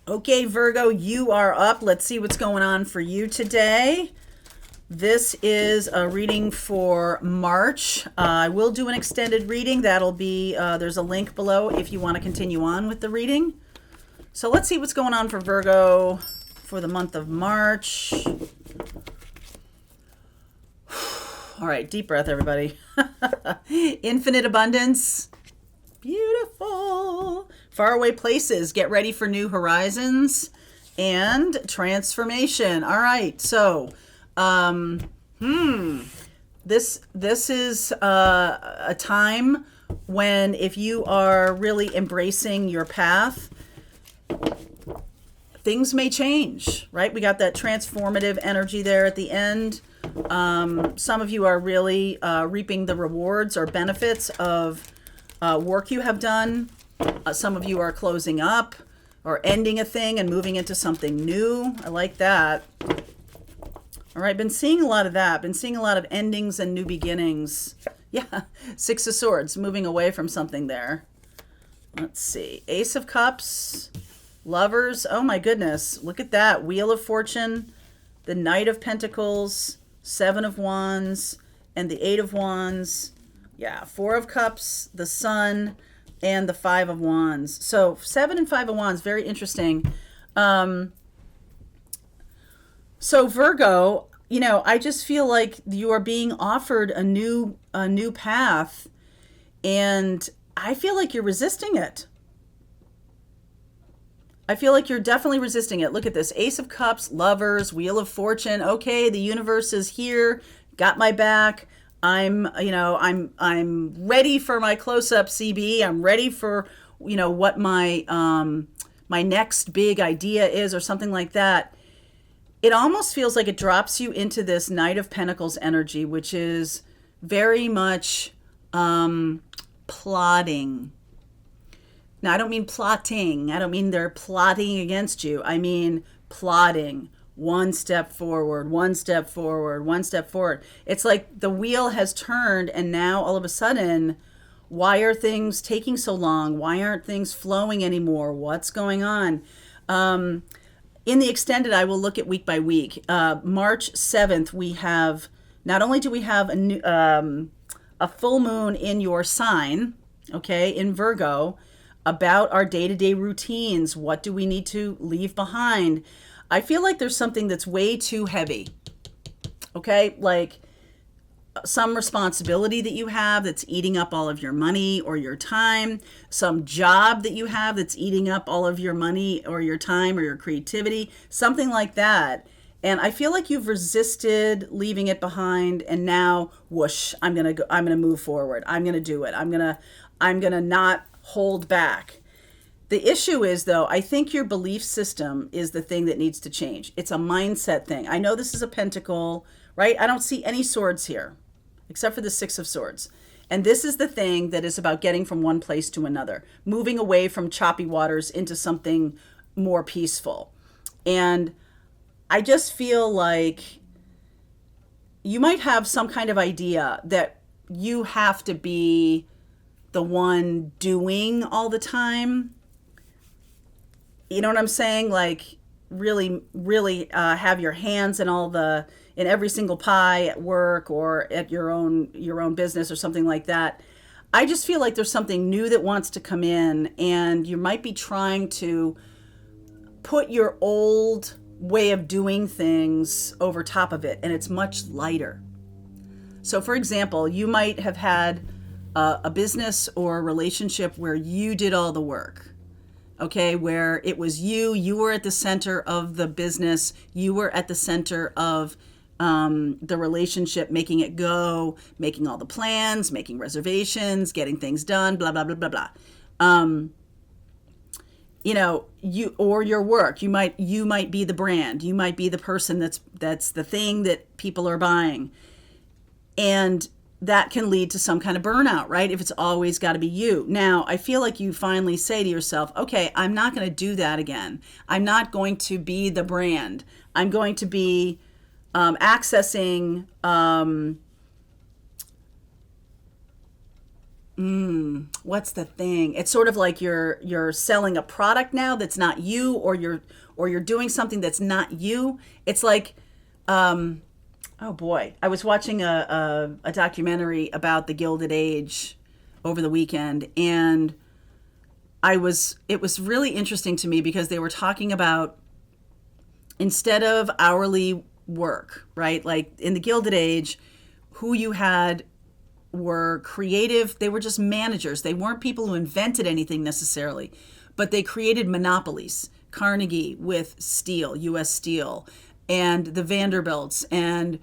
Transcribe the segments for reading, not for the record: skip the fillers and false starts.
Okay, Virgo, you are up. Let's see what's going on for you today. This is a reading for March. I will do an extended reading. That'll be, there's a link below if you want to continue on with the reading. So let's see what's going on for Virgo for the month of March. All right, deep breath, everybody. Infinite abundance. Beautiful. Faraway places. Get ready for new horizons and transformation. All right. So, this is a time when, if you are really embracing your path, things may change, right? We got that transformative energy there at the end. Some of you are really reaping the rewards or benefits of work you have done. Some of you are closing up or ending a thing and moving into something new. I like that. All right, been seeing a lot of that. Been seeing a lot of endings and new beginnings. Yeah, Six of Swords, moving away from something there. Let's see. Ace of Cups, Lovers. Oh my goodness, look at that. Wheel of Fortune, the Knight of Pentacles, Seven of Wands, and the Eight of Wands. Yeah, Four of Cups, the Sun, and the Five of Wands. So 7 and 5 of Wands, very interesting. So Virgo, I just feel like you are being offered a new path, and I feel like you're resisting it. I feel like you're definitely resisting it. Look at this. Ace of Cups, Lovers, Wheel of Fortune. Okay, the universe is here, got my back. I'm ready for my close-up CB. I'm ready for, what my my next big idea is or something like that. It almost feels like it drops you into this Knight of Pentacles energy, which is very much plotting. Now, I don't mean plotting. I don't mean they're plotting against you. I mean plotting. One step forward, one step forward, one step forward. It's like the wheel has turned, and now all of a sudden, why are things taking so long? Why aren't things flowing anymore? What's going on? In the extended, I will look at week by week. March 7th, we have, not only do we have a full moon in your sign, okay, in Virgo, about our day-to-day routines. What do we need to leave behind? I feel like there's something that's way too heavy, okay? Like some responsibility that you have that's eating up all of your money or your time, some job that you have that's eating up all of your money or your time or your creativity, something like that. And I feel like you've resisted leaving it behind, and now whoosh, I'm going to move forward. I'm going to do it. I'm going to not hold back. The issue is, though, I think your belief system is the thing that needs to change. It's a mindset thing. I know this is a pentacle, right? I don't see any swords here, except for the Six of Swords. And this is the thing that is about getting from one place to another, moving away from choppy waters into something more peaceful. And I just feel like you might have some kind of idea that you have to be the one doing all the time. You know what I'm saying? Like really have your hands in in every single pie at work or at your own business or something like that. I just feel like there's something new that wants to come in, and you might be trying to put your old way of doing things over top of it, and it's much lighter. So for example, you might have had a business or a relationship where you did all the work. Okay, where it was you were at the center of the business, you were at the center of the relationship, making it go, making all the plans, making reservations, getting things done, blah, blah, blah, blah, blah. You or your work, you might be the brand, you might be the person that's the thing that people are buying. And that can lead to some kind of burnout, right? If it's always got to be you. Now, I feel like you finally say to yourself, okay, I'm not going to do that again. I'm not going to be the brand. I'm going to be accessing What's the thing? It's sort of like you're selling a product now that's not you, or you're doing something that's not you. It's like, oh boy, I was watching a documentary about the Gilded Age over the weekend, and it was really interesting to me because they were talking about, instead of hourly work, right? Like in the Gilded Age, who you had were creative. They were just managers. They weren't people who invented anything necessarily, but they created monopolies. Carnegie with steel, US Steel, and the Vanderbilts, and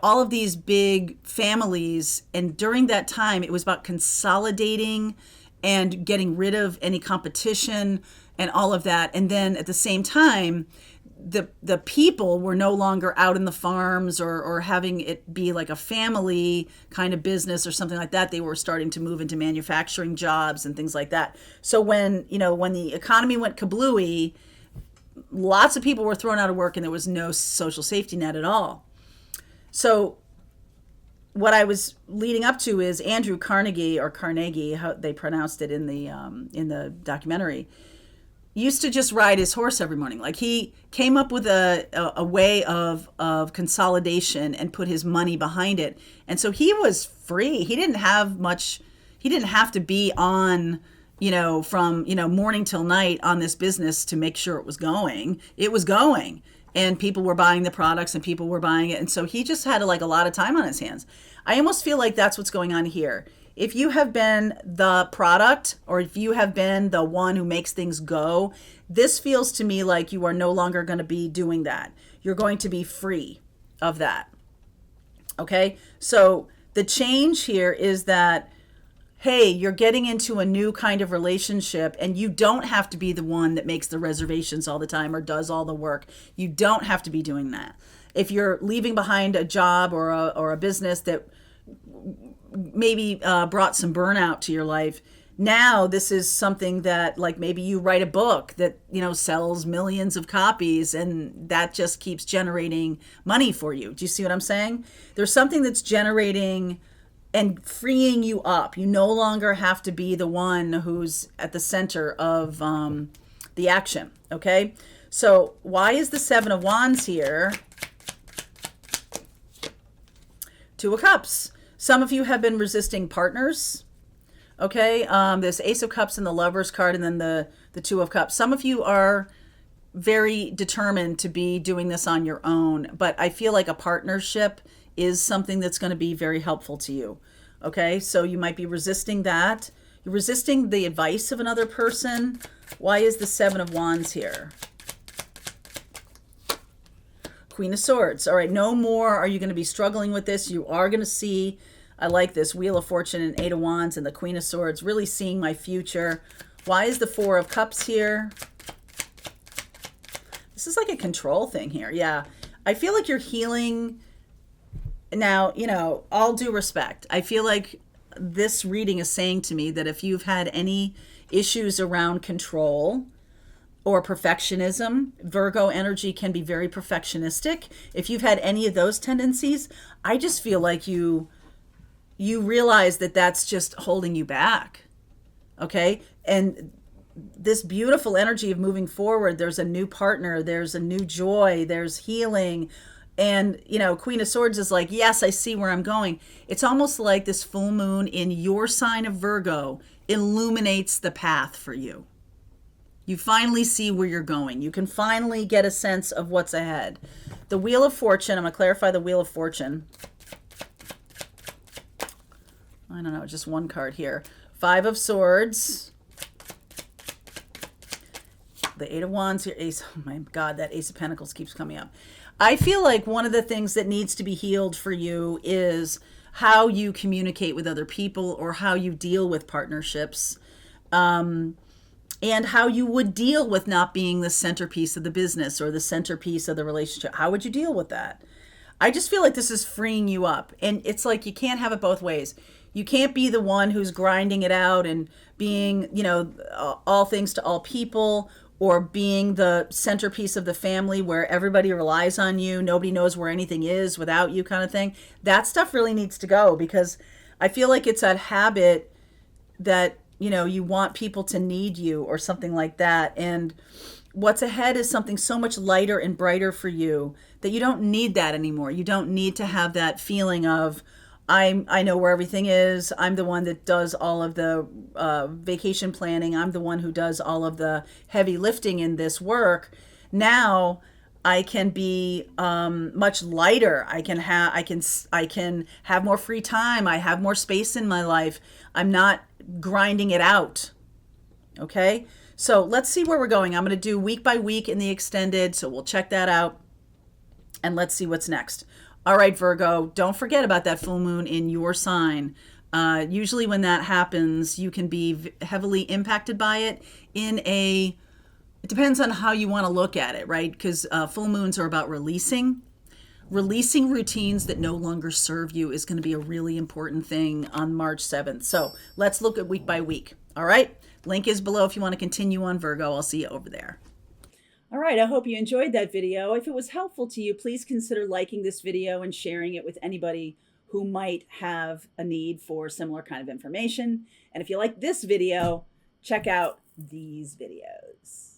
all of these big families. And during that time, it was about consolidating and getting rid of any competition and all of that. And then at the same time, the people were no longer out in the farms, or having it be like a family kind of business or something like that. They were starting to move into manufacturing jobs and things like that. So when the economy went kablooey, lots of people were thrown out of work, and there was no social safety net at all. So what I was leading up to is Andrew Carnegie, or Carnegie, how they pronounced it in the documentary, used to just ride his horse every morning. Like, he came up with a way of consolidation and put his money behind it. And so he was free. He didn't have to be on, from, morning till night on this business to make sure it was going. It was going. And people were buying the products, and people were buying it. And so he just had a lot of time on his hands. I almost feel like that's what's going on here. If you have been the product, or if you have been the one who makes things go, this feels to me like you are no longer going to be doing that. You're going to be free of that. Okay? So the change here is that, hey, you're getting into a new kind of relationship, and you don't have to be the one that makes the reservations all the time or does all the work. You don't have to be doing that. If you're leaving behind a job or a business that maybe brought some burnout to your life, now this is something that, like, maybe you write a book that sells millions of copies, and that just keeps generating money for you. Do you see what I'm saying? There's something that's generating and freeing you up. You no longer have to be the one who's at the center of the action. Okay, so why is the Seven of Wands here? Two of Cups. Some of you have been resisting partners. Okay, this Ace of Cups and the Lover's card, and then the Two of Cups. Some of you are very determined to be doing this on your own, but I feel like a partnership is something that's going to be very helpful to you. Okay, so you might be resisting that. You're resisting the advice of another person. Why is the Seven of Wands here? Queen of Swords. All right, no more are you going to be struggling with this. You are going to see, I like this, Wheel of Fortune and Eight of Wands and the Queen of Swords, really seeing my future. Why is the Four of Cups here? This is like a control thing here. Yeah, I feel like you're healing. Now, all due respect, I feel like this reading is saying to me that if you've had any issues around control or perfectionism, Virgo energy can be very perfectionistic. If you've had any of those tendencies, I just feel like you realize that that's just holding you back. Okay? And this beautiful energy of moving forward, there's a new partner, there's a new joy, there's healing. And, Queen of Swords is like, yes, I see where I'm going. It's almost like this full moon in your sign of Virgo illuminates the path for you. You finally see where you're going. You can finally get a sense of what's ahead. The Wheel of Fortune, I'm going to clarify the Wheel of Fortune. I don't know, just one card here. Five of Swords. The Eight of Wands here. Ace, oh my God, that Ace of Pentacles keeps coming up. I feel like one of the things that needs to be healed for you is how you communicate with other people, or how you deal with partnerships, and how you would deal with not being the centerpiece of the business or the centerpiece of the relationship. How would you deal with that? I just feel like this is freeing you up. And it's like you can't have it both ways. You can't be the one who's grinding it out and being, all things to all people, or being the centerpiece of the family where everybody relies on you, nobody knows where anything is without you, kind of thing. That stuff really needs to go, because I feel like it's a habit that, you know, you want people to need you or something like that. And what's ahead is something so much lighter and brighter for you that you don't need that anymore. You don't need to have that feeling of, I know where everything is. I'm the one that does all of the vacation planning. I'm the one who does all of the heavy lifting in this work. Now I can be much lighter. I can have more free time. I have more space in my life. I'm not grinding it out. Okay. So let's see where we're going. I'm going to do week by week in the extended. So we'll check that out and let's see what's next. All right, Virgo, don't forget about that full moon in your sign. Usually when that happens, you can be heavily impacted by it it depends on how you want to look at it, right? Because full moons are about releasing. Releasing routines that no longer serve you is going to be a really important thing on March 7th. So let's look at week by week. All right. Link is below if you want to continue on Virgo. I'll see you over there. All right. I hope you enjoyed that video. If it was helpful to you, please consider liking this video and sharing it with anybody who might have a need for similar kind of information. And if you like this video, check out these videos.